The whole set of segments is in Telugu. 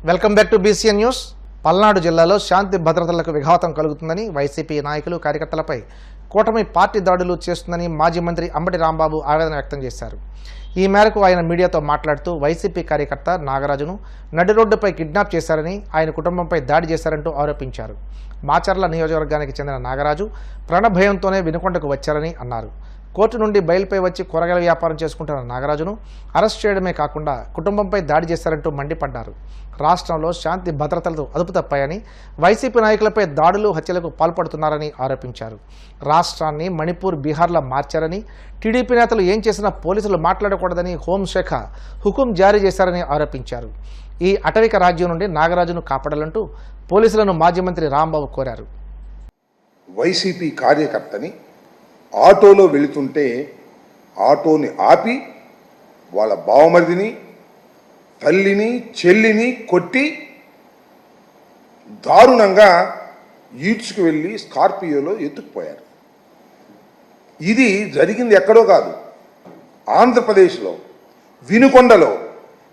Welcome back to BCN news. Palnadu జిల్లాలో శాంతి భద్రతలకు విఘాతం కలుగుతుందని వైసీపీ నాయకులు కార్యకర్తలపై కూటమి పార్టీ దాడులు చేస్తుందని మాజీ మంత్రి అంబటి రాంబాబు ఆవేదన వ్యక్తం చేశారు. ఈ మేరకు ఆయన మీడియాతో మాట్లాడుతూ వైసీపీ కార్యకర్త నాగరాజును నడి రోడ్డుపై కిడ్నాప్ చేశారని, ఆయన కుటుంబంపై దాడి చేశారంటూ ఆరోపించారు. మాచర్ల నియోజకవర్గానికి చెందిన నాగరాజు ప్రాణభయంతోనే వినుకొండకు వచ్చారని అన్నారు. కోర్టు నుండి బయలుపై వచ్చి కూరగాయల వ్యాపారం చేసుకుంటున్న నాగరాజును అరెస్ట్ చేయడమే కాకుండా కుటుంబంపై దాడి చేశారంటూ మండిపడ్డారు. రాష్ట్రంలో శాంతి భద్రతలు అదుపు తప్పాయని, వైసీపీ నాయకులపై దాడులు హత్యలకు పాల్పడుతున్నారని ఆరోపించారు. రాష్ట్రాన్ని మణిపూర్, బీహార్లో మార్చారని, టీడీపీ నేతలు ఏం చేసినా పోలీసులు మాట్లాడకూడదని హోంశాఖ హుకుం జారీ చేశారని ఆరోపించారు. ఈ అటవిక రాజ్యం నుండి నాగరాజును కాపాడాలంటూ పోలీసులను మాజీ మంత్రి రాంబాబు కోరారు. వైసీపీ కార్యకర్తని ఆటోలో వెళుతుంటే ఆటోని ఆపి వాళ్ళ బావమరిదిని, తల్లిని, చెల్లిని కొట్టి దారుణంగా ఈడ్చుకు వెళ్ళి స్కార్పియోలో ఎత్తుకుపోయారు. ఇది జరిగింది ఎక్కడో కాదు, ఆంధ్రప్రదేశ్లో వినుకొండలో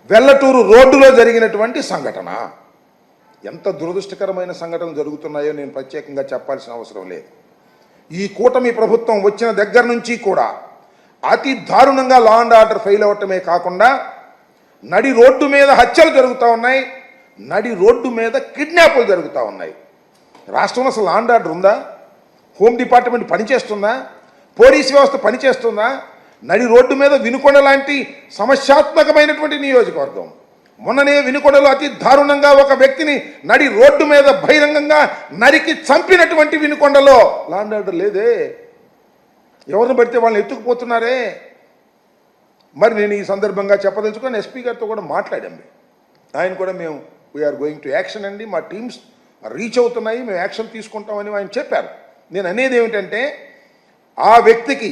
వెల్లటూరు రోడ్డులో జరిగినటువంటి సంఘటన. ఎంత దురదృష్టకరమైన సంఘటనలు జరుగుతున్నాయో నేను ప్రత్యేకంగా చెప్పాల్సిన అవసరం లేదు. ఈ కూటమి ప్రభుత్వం వచ్చిన దగ్గర నుంచి కూడా అతి దారుణంగా లా అండ్ ఆర్డర్ ఫెయిల్ అవ్వటమే కాకుండా నడి రోడ్డు మీద హత్యలు జరుగుతూ ఉన్నాయి, నడి రోడ్డు మీద కిడ్నాపులు జరుగుతూ ఉన్నాయి. రాష్ట్రంలో అసలు లా అండ్ ఆర్డర్ ఉందా? హోమ్ డిపార్ట్మెంట్ పనిచేస్తుందా? పోలీస్ వ్యవస్థ పనిచేస్తుందా? నడి రోడ్డు మీద వినుకొండ లాంటి సమస్యాత్మకమైనటువంటి నియోజకవర్గం, మొన్ననే వినుకొండలో అతి దారుణంగా ఒక వ్యక్తిని నడి రోడ్డు మీద బహిరంగంగా నరికి చంపినటువంటి వినుకొండలో లా అండ్ ఆర్డర్ లేదే. ఎవరిని పడితే వాళ్ళని ఎత్తుకుపోతున్నారే. మరి నేను ఈ సందర్భంగా చెప్పదలుచుకొని ఎస్పీ గారితో కూడా మాట్లాడాము. ఆయన కూడా మేము వీఆర్ గోయింగ్ టు యాక్షన్ అండి, మా టీమ్స్ రీచ్ అవుతున్నాయి, మేము యాక్షన్ తీసుకుంటామని ఆయన చెప్పారు. నేను అనేది ఏమిటంటే, ఆ వ్యక్తికి,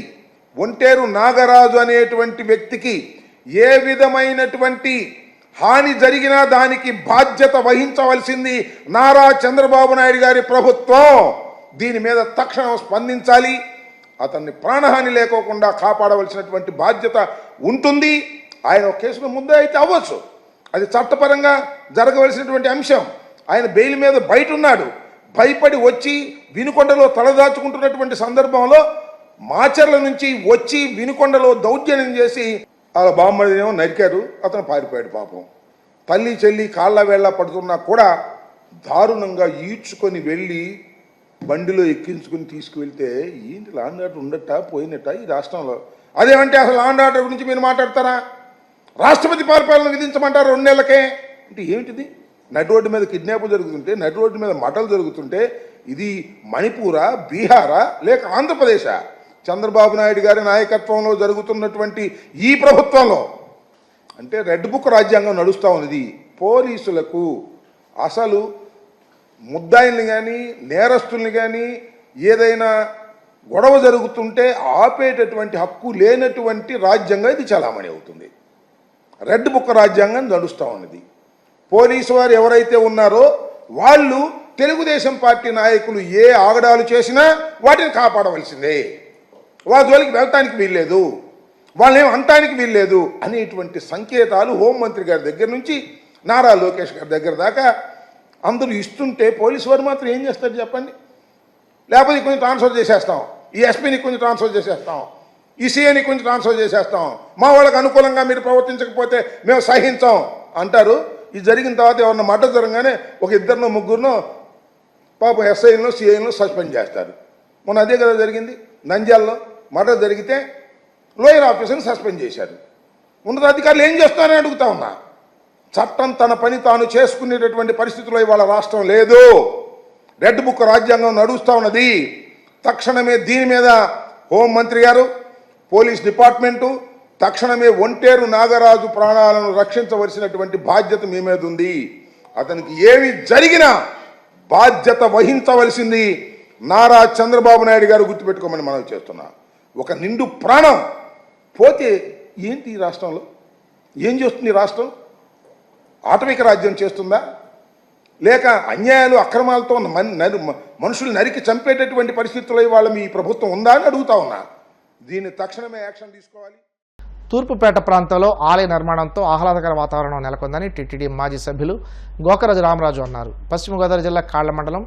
ఒంటేరు నాగరాజు అనేటువంటి వ్యక్తికి ఏ విధమైనటువంటి హాని జరిగినా దానికి బాధ్యత వహించవలసింది నారా చంద్రబాబు నాయుడు గారి ప్రభుత్వం. దీని మీద తక్షణం స్పందించాలి. అతన్ని ప్రాణహాని లేకోకుండా కాపాడవలసినటువంటి బాధ్యత ఉంటుంది. ఆయన ఒక కేసులో ముందే అయితే అవ్వచ్చు, అది చట్టపరంగా జరగవలసినటువంటి అంశం. ఆయన బెయిల్ మీద బయట ఉన్నాడు, భయపడి వచ్చి వినుకొండలో తలదాచుకుంటున్నటువంటి సందర్భంలో మాచర్ల నుంచి వచ్చి వినుకొండలో దౌర్జన్యం చేసి వాళ్ళ బామ్మడినేమో నరికారు, అతను పారిపోయాడు. పాపం తల్లి చెల్లి కాళ్ళ వేళ్ళ పడుతున్నా కూడా దారుణంగా ఈడ్చుకొని వెళ్ళి బండిలో ఎక్కించుకుని తీసుకువెళ్తే ఏంటి లా అండ్ ఆర్డర్ ఉండట పోయినట్ట ఈ రాష్ట్రంలో? అదేమంటే అసలు లా అండ్ ఆర్డర్ గురించి మీరు మాట్లాడతారా? రాష్ట్రపతి పరిపాలన విధించమంటారు 2 నెలలకే అంటే ఏమిటిది? నడి రోడ్డు మీద కిడ్నాపులు జరుగుతుంటే, నడి రోడ్డు మీద మటలు జరుగుతుంటే ఇది మణిపూరా, బీహారా, లేక ఆంధ్రప్రదేశా? చంద్రబాబు నాయుడు గారి నాయకత్వంలో జరుగుతున్నటువంటి ఈ ప్రభుత్వంలో అంటే రెడ్ బుక్ రాజ్యాంగం నడుస్తూ ఉన్నది. పోలీసులకు అసలు ముద్దాయిల్ని కానీ నేరస్తుల్ని కానీ ఏదైనా గొడవ జరుగుతుంటే ఆపేటటువంటి హక్కు లేనటువంటి రాజ్యాంగం ఇది చలామణి అవుతుంది. రెడ్ బుక్ రాజ్యాంగం నడుస్తూ ఉన్నది. పోలీసు వారు ఎవరైతే ఉన్నారో వాళ్ళు తెలుగుదేశం పార్టీ నాయకులు ఏ ఆగడాలు చేసినా వాటిని కాపాడవలసిందే. వాళ్ళ జోలికి వెళ్ళటానికి వీల్లేదు, వాళ్ళేం అనటానికి వీల్లేదు అనేటువంటి సంకేతాలు హోంమంత్రి గారి దగ్గర నుంచి నారా లోకేష్ గారి దగ్గర దాకా అందరూ ఇస్తుంటే పోలీసు వారు మాత్రం ఏం చేస్తారు చెప్పండి? లేకపోతే కొంచెం ట్రాన్స్ఫర్ చేసేస్తాం, ఈ ఎస్పీని కొంచెం ట్రాన్స్ఫర్ చేసేస్తాం, ఈ సీఏని కొంచెం ట్రాన్స్ఫర్ చేసేస్తాం, మా వాళ్ళకి అనుకూలంగా మీరు ప్రవర్తించకపోతే మేము సహించాం అంటారు. ఇది జరిగిన తర్వాత ఎవరన్నా మర్డర్ జరగగానే ఒక 2 3 పాపం ఎస్ఐలను సిఐలను సస్పెండ్ చేస్తారు. మొన్న అదే కదా జరిగింది. నంద్యాలలో మర్డర్ జరిగితే లోయర్ ఆఫీసర్ని సస్పెండ్ చేశారు. ఉన్నతాధికారులు ఏం చేస్తారని అడుగుతా ఉన్నా. చట్టం తన పని తాను చేసుకునేటటువంటి పరిస్థితుల్లో ఇవాళ రాష్ట్రం లేదు. రెడ్ బుక్ రాజ్యాంగం నడుస్తూ ఉన్నది. తక్షణమే దీని మీద హోంమంత్రి గారు, పోలీస్ డిపార్ట్మెంటు తక్షణమే ఒంటేరు నాగరాజు ప్రాణాలను రక్షించవలసినటువంటి బాధ్యత మీ మీద ఉంది. అతనికి ఏమి జరిగినా బాధ్యత వహించవలసింది నారా చంద్రబాబు నాయుడు గారు, గుర్తుపెట్టుకోమని మనం చేస్తున్నా. ఒక నిండు ప్రాణం పోతే ఏంటి ఈ రాష్ట్రంలో? ఏం చేస్తుంది ఈ రాష్ట్రం? ఆటవిక రాజ్యం చేస్తుందా? లేక అన్యాయాలు అక్రమాలతో మనుషులు నరికి చంపేటటువంటి పరిస్థితుల్లో ఇవాళ మీ ప్రభుత్వం ఉందా అని అడుగుతా ఉన్నా. దీన్ని తక్షణమే యాక్షన్ తీసుకోవాలి. తూర్పుపేట ప్రాంతంలో ఆలయ నిర్మాణంతో ఆహ్లాదకర వాతావరణం నెలకొందని టీటీడీ మాజీ సభ్యులు గోకరాజు రామరాజు అన్నారు. పశ్చిమ గోదావరి జిల్లా కాళ్ల మండలం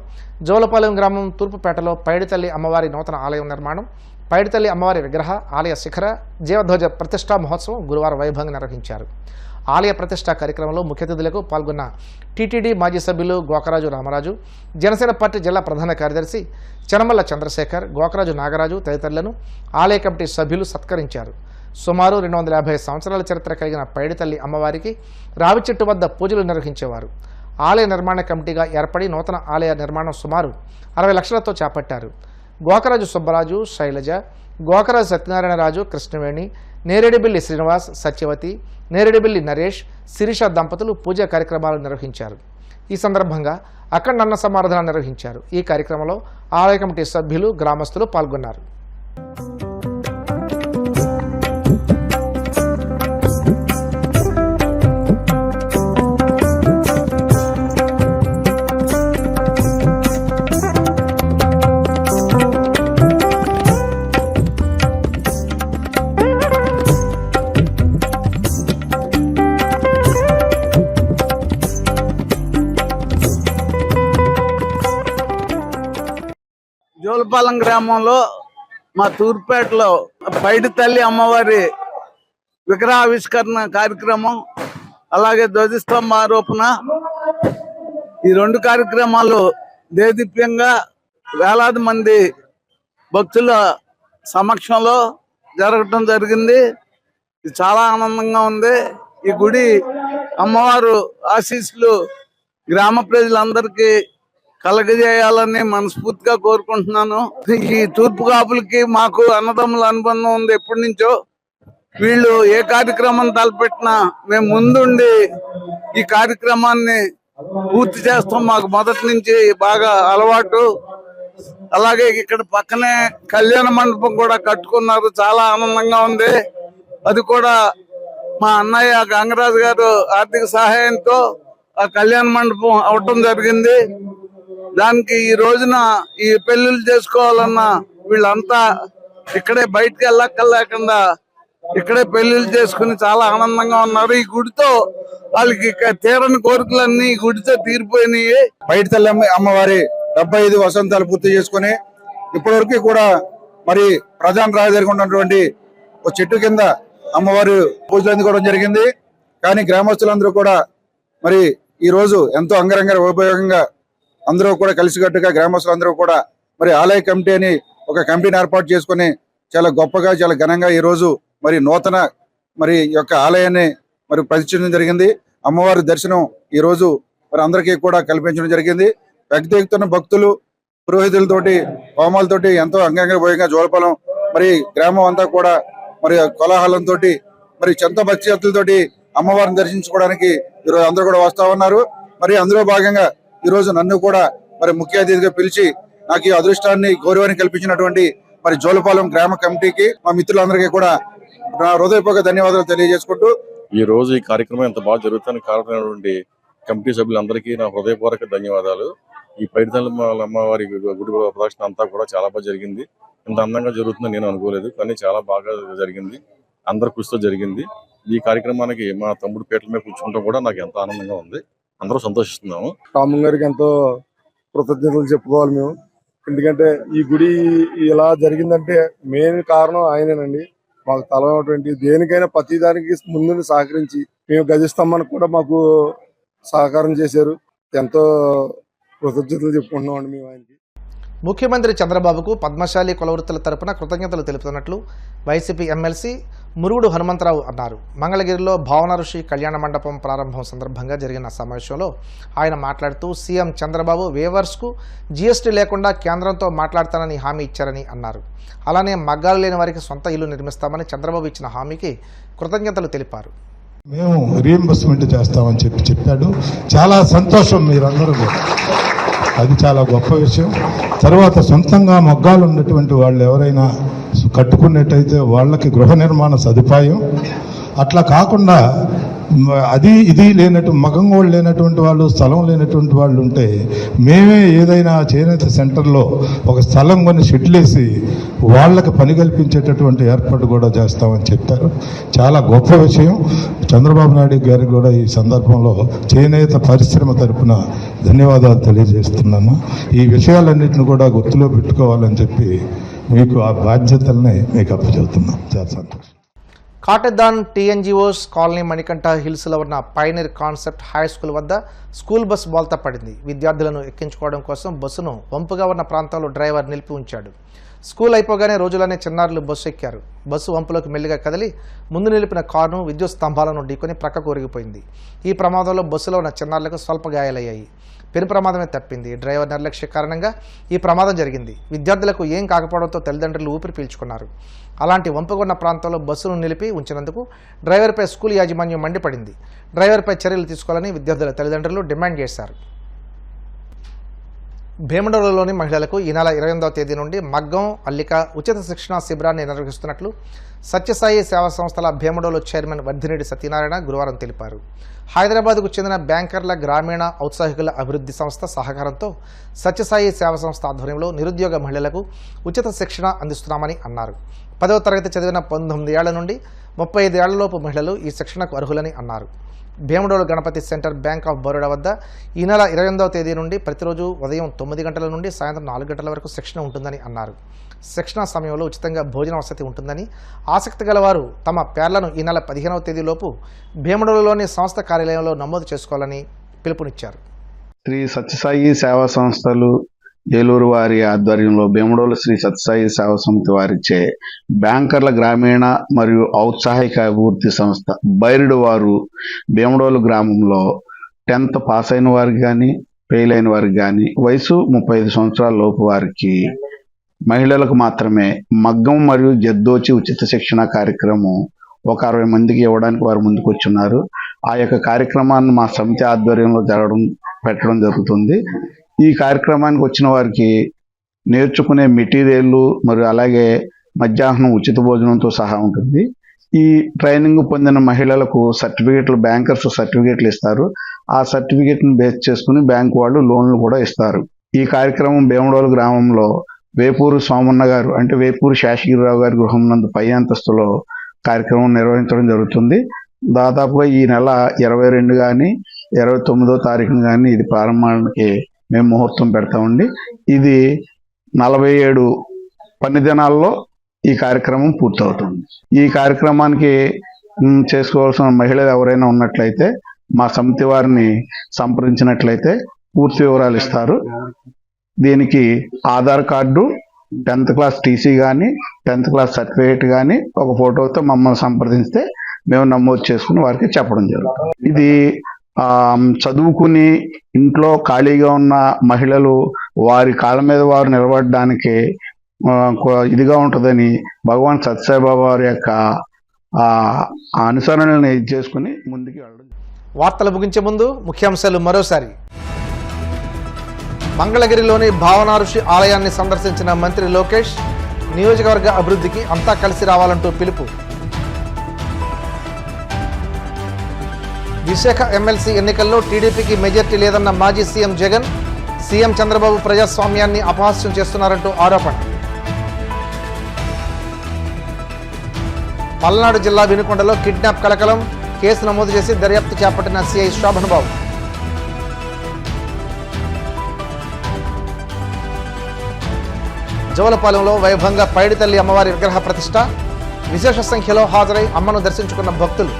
జోలపాలెం గ్రామం తూర్పుపేటలో పైడితల్లి అమ్మవారి నూతన ఆలయం నిర్మాణం, పైడితల్లి అమ్మవారి విగ్రహ, ఆలయ శిఖర, జీవధ్వజ ప్రతిష్టా మహోత్సవం గురువారం వైభవంగా నిర్వహించారు. ఆలయ ప్రతిష్టా కార్యక్రమంలో ముఖ్య అతిథులకు పాల్గొన్న టీటీడీ మాజీ సభ్యులు గోకరాజు రామరాజు, జనసేన పార్టీ జిల్లా ప్రధాన కార్యదర్శి చెనమల్ల చంద్రశేఖర్, గోకరాజు నాగరాజు తదితరులను ఆలయ కమిటీ సభ్యులు సత్కరించారు. సుమారు 250 సంవత్సరాల చరిత్ర కలిగిన పైడితల్లి అమ్మవారికి రావి చెట్టు వద్ద పూజలు నిర్వహించేవారు. ఆలయ నిర్మాణ కమిటీగా ఏర్పడి నూతన ఆలయ నిర్మాణం సుమారు 60 లక్షలతో చేపట్టారు. గోకరాజు సుబ్బరాజు, శైలజ, గోకరాజు సత్యనారాయణరాజు, కృష్ణవేణి, నేరేడిబిల్లి శ్రీనివాస్, సత్యవతి, నేరేడిబిల్లి నరేష్, శిరీష దంపతులు పూజా కార్యక్రమాలు నిర్వహించారు. ఈ సందర్భంగా అఖండ అన్న సమారాధన నిర్వహించారు. ఈ కార్యక్రమంలో ఆలయ కమిటీ సభ్యులు, గ్రామస్తులు పాల్గొన్నారు. జోలపాలెం గ్రామంలో మా తూర్పుపేటలో పైడితల్లి అమ్మవారి విగ్రహావిష్కరణ కార్యక్రమం, అలాగే ధ్వజస్తంభ ఆరోపణ, ఈ 2 కార్యక్రమాలు దేదీప్యంగా వేలాది మంది భక్తుల సమక్షంలో జరగటం జరిగింది. ఇది చాలా ఆనందంగా ఉంది. ఈ గుడి అమ్మవారు ఆశీస్సులు గ్రామ ప్రజలందరికీ కలగజేయాలని మనస్ఫూర్తిగా కోరుకుంటున్నాను. ఈ తూర్పు కాపులకి మాకు అన్నదమ్ముల అనుబంధం ఉంది ఎప్పటి నుంచో. వీళ్ళు ఏ కార్యక్రమం తలపెట్టినా మేము ముందుండి ఈ కార్యక్రమాన్ని పూర్తి చేస్తాం. మాకు మొదటి నుంచి బాగా అలవాటు. అలాగే ఇక్కడ పక్కనే కళ్యాణ మండపం కూడా కట్టుకున్నారు, చాలా ఆనందంగా ఉంది. అది కూడా మా అన్నయ్య గంగరాజు గారు ఆర్థిక సహాయంతో ఆ కళ్యాణ మండపం అవటం జరిగింది. దానికి ఈ రోజున ఈ పెళ్లిళ్ళు చేసుకోవాలన్న వీళ్ళంతా ఇక్కడే బయటకు వెళ్ళక్కర్లేకుండా ఇక్కడే పెళ్లిళ్ళు చేసుకుని చాలా ఆనందంగా ఉన్నారు. ఈ గుడితో వాళ్ళకి తీరని కోరికలన్నీ ఈ గుడితో తీరిపోయినాయి. పైడితల్లి అమ్మవారి 75 వసంతాలు పూర్తి చేసుకుని ఇప్పటి వరకు కూడా మరి ప్రధాన రాజధానికి ఉన్నటువంటి ఒక చెట్టు కింద అమ్మవారు పూజలు అందుకోవడం జరిగింది. కానీ గ్రామస్తులందరూ కూడా మరి ఈ రోజు ఎంతో అంగరంగ వైభవంగా అందరూ కూడా కలిసికట్టుగా గ్రామస్తులందరూ కూడా మరి ఆలయ కమిటీ అని ఒక కమిటీని ఏర్పాటు చేసుకుని చాలా గొప్పగా, చాలా ఘనంగా ఈ రోజు మరి నూతన మరి యొక్క ఆలయాన్ని మరి ప్రతిష్ఠించడం జరిగింది. అమ్మవారి దర్శనం ఈ రోజు మరి అందరికీ కూడా కల్పించడం జరిగింది. వ్యక్తిగత భక్తులు, పురోహితులతోటి, హోమాలతోటి ఎంతో అంగరంగ వైభవంగా జోలపాలెం మరి గ్రామం అంతా కూడా మరి కోలాహలంతో మరి చెంత భక్తితోటి అమ్మవారిని దర్శించుకోవడానికి ఈరోజు అందరూ కూడా వస్తా ఉన్నారు. మరి అందులో భాగంగా ఈ రోజు నన్ను కూడా మరి ముఖ్య అతిథిగా పిలిచి నాకు ఈ అదృష్టాన్ని, గౌరవాన్ని కల్పించినటువంటి మరి జోలపాలెం గ్రామ కమిటీకి, మా మిత్రులందరికీ కూడా నా హృదయపూర్వక ధన్యవాదాలు తెలియజేసుకుంటూ ఈ రోజు ఈ కార్యక్రమం ఎంత బాగా జరుగుతానికి కారణమైనటువంటి కమిటీ సభ్యులందరికీ నా హృదయపూర్వక ధన్యవాదాలు. ఈ పైడితల్లి అమ్మవారి గుడి ప్రదక్షిణ అంతా కూడా చాలా బాగా జరిగింది. ఇంత అందంగా జరుగుతుందని నేను అనుకోలేదు, కానీ చాలా బాగా జరిగింది. అందరి కృషితో జరిగింది. ఈ కార్యక్రమానికి మా తమ్ముడు పీటల మీద కూర్చుంటాం కూడా నాకు ఎంతో ఆనందంగా ఉంది. అందరూ సంతోషిస్తున్నాము. రాము గారికి ఎంతో కృతజ్ఞతలు చెప్పుకోవాలి మేము. ఎందుకంటే ఈ గుడి ఇలా జరిగిందంటే మెయిన్ కారణం ఆయనేనండి. మాకు తలమైనటువంటి దేనికైనా ప్రతి దానికి ముందు సహకరించి మేము గజస్తంభానికి కూడా మాకు సహకారం చేశారు. ఎంతో కృతజ్ఞతలు చెప్పుకుంటున్నామండి మేము ఆయనకి. ముఖ్యమంత్రి చంద్రబాబుకు పద్మశాలి కులవృత్తుల తరపున కృతజ్ఞతలు తెలుపుతున్నట్లు వైసీపీ ఎమ్మెల్సీ మురుగుడు హనుమంతరావు అన్నారు. మంగళగిరిలో భావన ఋషి కళ్యాణ మండపం ప్రారంభం సందర్భంగా జరిగిన సమావేశంలో ఆయన మాట్లాడుతూ సీఎం చంద్రబాబు వేవర్స్కు జీఎస్టీ లేకుండా కేంద్రంతో మాట్లాడతానని హామీ ఇచ్చారని అన్నారు. అలానే మగ్గాలు లేని వారికి సొంత ఇల్లు నిర్మిస్తామని చంద్రబాబు ఇచ్చిన హామీకి కృతజ్ఞతలు తెలిపారు. మేము రీఎంబర్స్మెంట్ చేస్తామని చెప్పాడు. చాలా సంతోషం మీరందరూ కూడా, అది చాలా గొప్ప విషయం. తర్వాత సొంతంగా మగ్గాలు ఉన్నటువంటి వాళ్ళు ఎవరైనా కట్టుకున్నట్టయితే వాళ్ళకి గృహ నిర్మాణ సదుపాయం, అట్లా కాకుండా అది ఇది లేనట్టు మగంగోళ్ళు లేనటువంటి వాళ్ళు, స్థలం లేనటువంటి వాళ్ళు ఉంటే మేమే ఏదైనా చేనేత సెంటర్లో ఒక స్థలం కొని షెడ్లేసి వాళ్ళకి పని కల్పించేటటువంటి ఏర్పాటు కూడా చేస్తామని చెప్పారు. చాలా గొప్ప విషయం. చంద్రబాబు నాయుడు గారికి కూడా ఈ సందర్భంలో చేనేత పరిశ్రమ తరపున ధన్యవాదాలు తెలియజేస్తున్నాను. ఈ విషయాలన్నింటిని కూడా గుర్తులో పెట్టుకోవాలని చెప్పి మీకు ఆ బాధ్యతల్ని మీకు అప్పచెబుతున్నాం. చాలా సంతోషం. కాటెదాన్ టీఎన్జిఓస్ కాలనీ మణికంఠ హిల్స్లో ఉన్న పైనీర్ కాన్సెప్ట్ హై స్కూల్ వద్ద స్కూల్ బస్ బోల్తా పడింది. విద్యార్థులను ఎక్కించుకోవడం కోసం బస్సును వంపుగా ఉన్న ప్రాంతంలో డ్రైవర్ నిలిపి ఉంచాడు. స్కూల్ అయిపోగానే రోజులనే చిన్నారులు బస్సు ఎక్కారు. బస్సు వంపులోకి మెల్లిగా కదిలి ముందు నిలిపిన కారును విద్యుత్ స్తంభాలను ఢీకొని ప్రక్కకు ఒరిగిపోయింది. ఈ ప్రమాదంలో బస్సులో ఉన్న చిన్నారులకు స్వల్ప గాయాలయ్యాయి. పెను ప్రమాదమే తప్పింది. డ్రైవర్ నిర్లక్ష్య కారణంగా ఈ ప్రమాదం జరిగింది. విద్యార్థులకు ఏం కాకపోవడంతో తల్లిదండ్రులు ఊపిరి పీల్చుకున్నారు. అలాంటి వంపుకున్న ప్రాంతంలో బస్సును నిలిపి ఉంచినందుకు డ్రైవర్పై స్కూల్ యాజమాన్యం మండిపడింది. డ్రైవర్పై చర్యలు తీసుకోవాలని విద్యార్థుల తల్లిదండ్రులు డిమాండ్ చేశారు. భీమడోలులోని మహిళలకు ఈ నెల 28వ తేదీ నుండి మగ్గం, అల్లిక ఉచిత శిక్షణా శిబిరాన్ని నిర్వహిస్తున్నట్లు సత్యసాయి సేవా సంస్థల భీమడోలు చైర్మన్ వర్ధినేడి సత్యనారాయణ గురువారం తెలిపారు. హైదరాబాద్కు చెందిన బ్యాంకర్ల గ్రామీణ ఔత్సాహికుల అభివృద్ధి సంస్థ సహకారంతో సత్యసాయి సేవా సంస్థ ఆధ్వర్యంలో నిరుద్యోగ మహిళలకు ఉచిత శిక్షణ అందిస్తున్నామని అన్నారు. 10వ తరగతి చదివిన 19 ఏళ్ల నుండి 35 ఏళ్లలోపు మహిళలు ఈ శిక్షణకు అర్హులని అన్నారు. Bhimadolu Ganapathi centre bank of Baroda వద్ద ఈ నెల 28వ తేదీ నుండి ప్రతిరోజు ఉదయం 9 గంటల నుండి సాయంత్రం 4 గంటల వరకు శిక్షణ ఉంటుందని అన్నారు. శిక్షణ సమయంలో ఉచితంగా భోజన వసతి ఉంటుందని, ఆసక్తి గలవారు తమ పేర్లను ఈ నెల 15వ తేదీలోపు భీమడోలులోని సంస్థ కార్యాలయంలో నమోదు చేసుకోవాలని పిలుపునిచ్చారు. శ్రీ సత్యసాయి సేవా సంస్థలు ఏలూరు వారి ఆధ్వర్యంలో భీమడోలు శ్రీ సత్యసాయి సేవా సమితి వారిచే బ్యాంకర్ల గ్రామీణ మరియు ఔత్సాహిక అభివృద్ధి సంస్థ బైరుడు వారు భీమడోలు గ్రామంలో 10th పాస్ అయిన వారికి కానీ ఫెయిల్ అయిన వారికి కానీ వయసు 35 సంవత్సరాల లోపు వారికి మహిళలకు మాత్రమే మగ్గం మరియు జద్దోచి ఉచిత శిక్షణ కార్యక్రమం ఒక 60 మందికి ఇవ్వడానికి వారు ముందుకు వచ్చున్నారు. ఆ యొక్క కార్యక్రమాన్ని మా సమితి ఆధ్వర్యంలో పెట్టడం జరుగుతుంది. ఈ కార్యక్రమానికి వచ్చిన వారికి నేర్చుకునే మెటీరియల్ మరియు అలాగే మధ్యాహ్నం ఉచిత భోజనంతో సహా ఉంటుంది. ఈ ట్రైనింగ్ పొందిన మహిళలకు సర్టిఫికెట్లు, బ్యాంకర్స్ సర్టిఫికెట్లు ఇస్తారు. ఆ సర్టిఫికెట్ని బేస్ చేసుకుని బ్యాంకు వాళ్ళు లోన్లు కూడా ఇస్తారు. ఈ కార్యక్రమం భీమడోలు గ్రామంలో వేపూరు సోమన్న గారు అంటే వేపూరు శేషగిరిరావు గారి గృహం నందు పై అంతస్తులో కార్యక్రమం నిర్వహించడం జరుగుతుంది. దాదాపుగా ఈ నెల 22 కానీ 29వ తారీఖున కానీ ఇది ప్రారంభానికి మేము ముహూర్తం పెడతామండి. ఇది 47 పని దినాల్లో ఈ కార్యక్రమం పూర్తవుతుంది. ఈ కార్యక్రమానికి చేసుకోవాల్సిన మహిళలు ఎవరైనా ఉన్నట్లయితే మా సమితి వారిని సంప్రదించినట్లయితే పూర్తి వివరాలు ఇస్తారు. దీనికి Aadhaar card, 10th class TC కానీ 10th క్లాస్ సర్టిఫికేట్ కానీ ఒక ఫోటోతో మమ్మల్ని సంప్రదిస్తే మేము నమోదు చేసుకుని వారికి చెప్పడం జరుగుతుంది. ఇది చదువుకుని ఇంట్లో ఖాళీగా ఉన్న మహిళలు వారి కాళ్ళ మీద వారు నిలబడడానికి ఇదిగా ఉంటుందని భగవాన్ సత్యసాయిబాబా వారి యొక్క అనుసరణను ఇది చేసుకుని ముందుకు వెళ్ళడం. వార్తలు ముగించే ముందు ముఖ్యాంశాలు మరోసారి. మంగళగిరిలోని భావన ఋషి ఆలయాన్ని సందర్శించిన మంత్రి లోకేష్, నియోజకవర్గ అభివృద్ధికి అంతా కలిసి రావాలంటూ పిలుపు. విశాఖ ఎమ్మెల్సీ ఎన్నికల్లో టీడీపీకి మెజార్టీ లేదన్న మాజీ సీఎం జగన్, సీఎం చంద్రబాబు ప్రజాస్వామ్యాన్ని అపహాస్యం చేస్తున్నారంటూ ఆరోపణ. పల్నాడు జిల్లా వినుకొండలో కిడ్నాప్ కలకలం, కేసు నమోదు చేసి దర్యాప్తు చేపట్టిన సిఐ శోభన్ బాబు. జవలపాలెంలో వైభవంగా పైడితల్లి అమ్మవారి విగ్రహ ప్రతిష్ట, విశేష సంఖ్యలో హాజరై అమ్మను దర్శించుకున్న భక్తులు.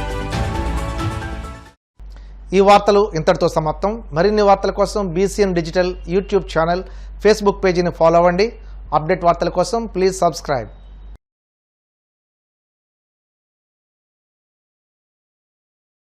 ఈ వార్తలు ఇంతటితో సమాప్తం. మరిన్ని వార్తల కోసం BCN digital YouTube channel, Facebook పేజీని ఫాలో అవ్వండి. అప్డేట్ వార్తల కోసం ప్లీజ్ సబ్స్క్రైబ్.